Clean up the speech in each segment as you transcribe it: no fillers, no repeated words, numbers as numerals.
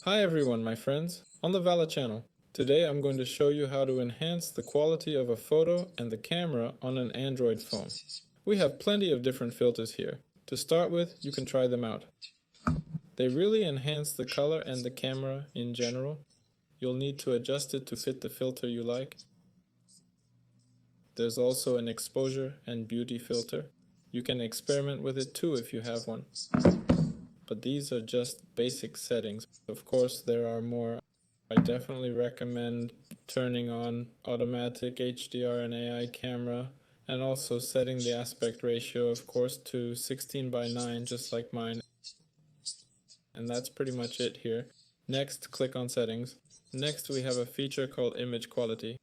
Hi everyone, my friends, on the Vala channel. Today I'm going to show you how to enhance the quality of a photo and the camera on an Android phone. We have plenty of different filters here. To start with, you can try them out. They really enhance the color and the camera in general. You'll need to adjust it to fit the filter you like. There's also an exposure and beauty filter. You can experiment with it too if you have one. But these are just basic settings. Of course, there are more. I definitely recommend turning on automatic HDR and AI camera, and also setting the aspect ratio, of course, to 16:9, just like mine. And that's pretty much it here. Next, click on settings. Next, we have a feature called image quality.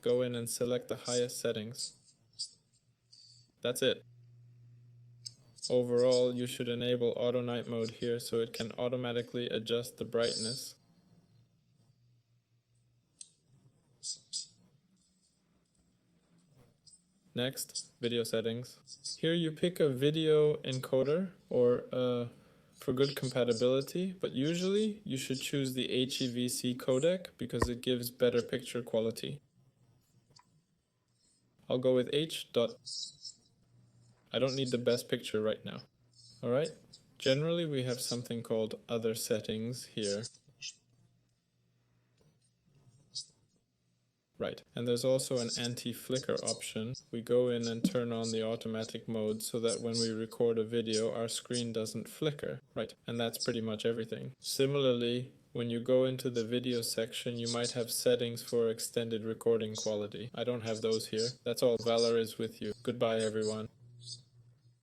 Go in and select the highest settings. That's it. Overall, you should enable auto night mode here so it can automatically adjust the brightness. Next, video settings. Here you pick a video encoder or for good compatibility, but usually you should choose the HEVC codec because it gives better picture quality. I'll go with H. I don't need the best picture right now. Alright, generally we have something called other settings here. Right, and there's also an anti-flicker option. We go in and turn on the automatic mode so that when we record a video our screen doesn't flicker. Right, and that's pretty much everything. Similarly, when you go into the video section you might have settings for extended recording quality. I don't have those here. That's all. Valor is with you. Goodbye everyone.